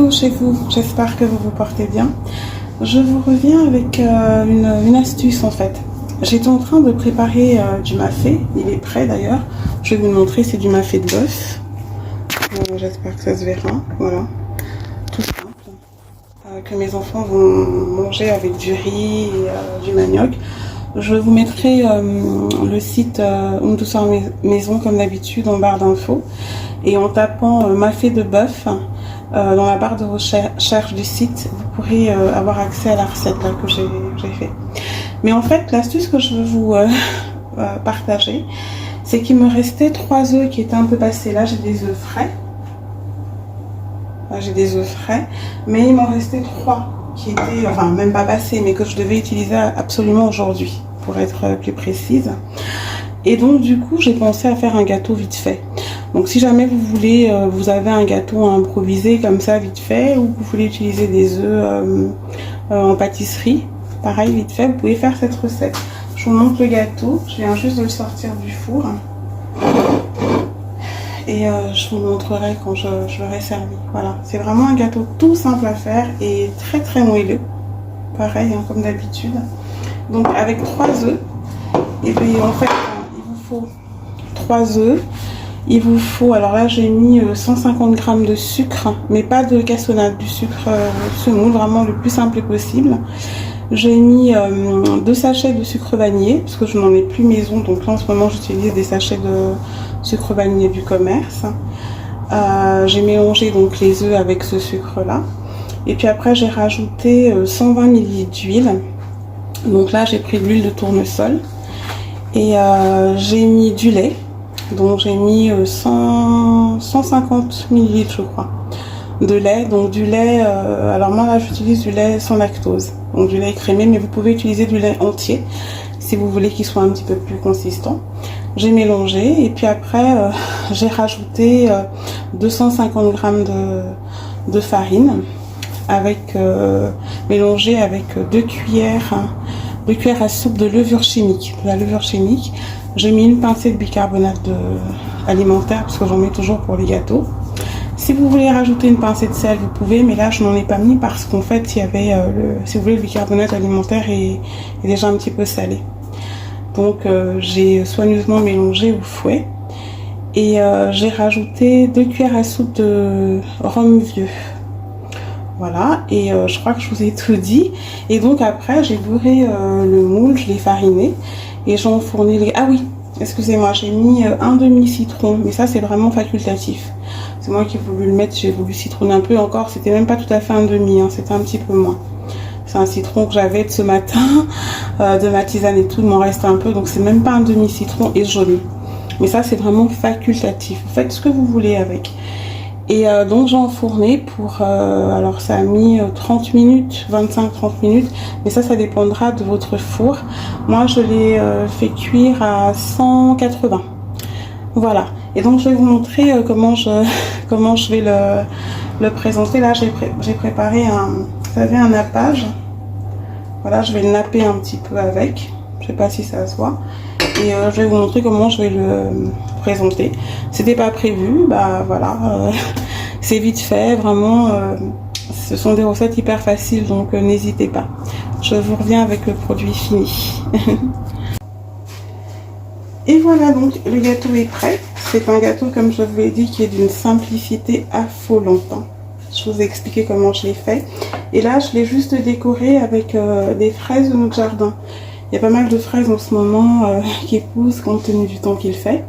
coucou chez vous, j'espère que vous vous portez bien. Je vous reviens avec une astuce en fait. J'étais en train de préparer du mafé, il est prêt d'ailleurs. Je vais vous le montrer, c'est du mafé de bœuf. J'espère que ça se verra, voilà. Tout simple. Que mes enfants vont manger avec du riz et du manioc. Je vous mettrai le site Une douceur maison comme d'habitude en barre d'infos. Et en tapant mafé de bœuf dans la barre de recherche du site, vous pourrez avoir accès à la recette là, que j'ai fait. Mais en fait, l'astuce que je veux vous partager, c'est qu'il me restait 3 œufs qui étaient un peu passés. Là, j'ai des œufs frais. Là, j'ai des œufs frais. Mais il m'en restait 3 qui étaient, enfin, même pas passés, mais que je devais utiliser absolument aujourd'hui, pour être plus précise. Et donc, du coup, j'ai pensé à faire un gâteau vite fait. Donc, si jamais vous voulez, vous avez un gâteau à improviser comme ça, vite fait, ou vous voulez utiliser des œufs en pâtisserie, pareil, vite fait, vous pouvez faire cette recette. Je vous montre le gâteau, je viens juste de le sortir du four. Et je vous montrerai quand je l'aurai servi. Voilà, c'est vraiment un gâteau tout simple à faire et très très moelleux. Pareil, hein, comme d'habitude. Donc, avec 3 œufs, et puis en fait, il vous faut 3 œufs. Il vous faut, alors là j'ai mis 150 g de sucre, mais pas de cassonade, du sucre semoule, vraiment le plus simple possible. J'ai mis 2 sachets de sucre vanillé, parce que je n'en ai plus maison, donc là en ce moment j'utilise des sachets de sucre vanillé du commerce. J'ai mélangé donc les œufs avec ce sucre là. Et puis après j'ai rajouté 120 ml d'huile. Donc là j'ai pris de l'huile de tournesol. Et j'ai mis du lait. Donc j'ai mis 150 ml je crois de lait. Donc du lait, alors moi là j'utilise du lait sans lactose, donc du lait écrémé, mais vous pouvez utiliser du lait entier si vous voulez qu'il soit un petit peu plus consistant. J'ai mélangé et puis après j'ai rajouté 250 g de farine avec mélangé avec 2 cuillères à soupe de levure chimique, de la levure chimique. J'ai mis une pincée de bicarbonate alimentaire parce que j'en mets toujours pour les gâteaux. Si vous voulez rajouter une pincée de sel, vous pouvez, mais là je n'en ai pas mis parce qu'en fait il y avait, si vous voulez, le bicarbonate alimentaire est déjà un petit peu salé. Donc j'ai soigneusement mélangé au fouet et j'ai rajouté 2 cuillères à soupe de rhum vieux. Voilà, et je crois que je vous ai tout dit. Et donc après j'ai beurré le moule, je l'ai fariné. Et j'ai enfourné les... Ah oui, excusez-moi, j'ai mis un demi-citron, mais ça c'est vraiment facultatif. C'est moi qui ai voulu le mettre, j'ai voulu citronner un peu encore, c'était même pas tout à fait un demi, hein, c'était un petit peu moins. C'est un citron que j'avais de ce matin, de ma tisane et tout, il m'en reste un peu, donc c'est même pas un demi-citron et jaune. Mais ça c'est vraiment facultatif, vous faites ce que vous voulez avec. Et donc j'ai enfourné pour, alors ça a mis 30 minutes, 25-30 minutes, mais ça dépendra de votre four. Moi je l'ai fait cuire à 180. Voilà, et donc je vais vous montrer comment je vais le présenter. Là j'ai préparé vous savez, un nappage. Voilà, je vais le napper un petit peu avec, je sais pas si ça se voit. Et je vais vous montrer comment je vais le présenter. C'était pas prévu, bah voilà, c'est vite fait, vraiment. Ce sont des recettes hyper faciles, donc n'hésitez pas. Je vous reviens avec le produit fini. Et voilà, donc le gâteau est prêt. C'est un gâteau, comme je vous l'ai dit, qui est d'une simplicité affolante. Je vous ai expliqué comment je l'ai fait. Et là, je l'ai juste décoré avec des fraises de notre jardin. Il y a pas mal de fraises en ce moment qui poussent compte tenu du temps qu'il fait.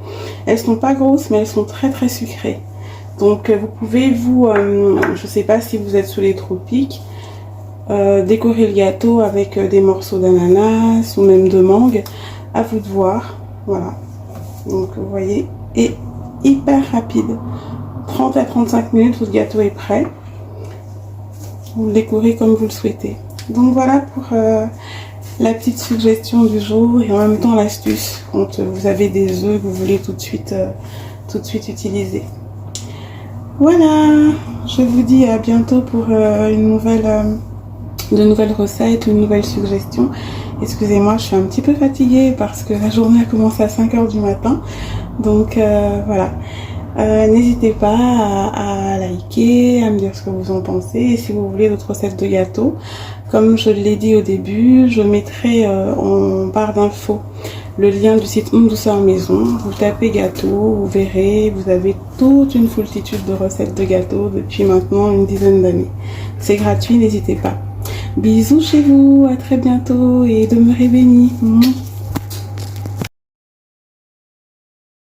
Elles sont pas grosses, mais elles sont très très sucrées. Donc vous pouvez je sais pas si vous êtes sous les tropiques, décorer le gâteau avec des morceaux d'ananas ou même de mangue. À vous de voir. Voilà. Donc vous voyez, et hyper rapide. 30 à 35 minutes, votre gâteau est prêt. Vous le décorez comme vous le souhaitez. Donc voilà pour la petite suggestion du jour et en même temps l'astuce quand vous avez des œufs que vous voulez tout de suite utiliser. Voilà, je vous dis à bientôt pour de nouvelles recettes, une nouvelle suggestion. Excusez-moi, je suis un petit peu fatiguée parce que la journée a commencé à 5 h du matin. Donc voilà, n'hésitez pas à liker, à me dire ce que vous en pensez. Et si vous voulez d'autres recettes de gâteaux, comme je l'ai dit au début, je mettrai en barre d'infos le lien du site Une Douceur Maison. Vous tapez gâteau, vous verrez, vous avez toute une foultitude de recettes de gâteaux depuis maintenant une dizaine d'années. C'est gratuit, n'hésitez pas. Bisous chez vous, à très bientôt et demeurez bénis.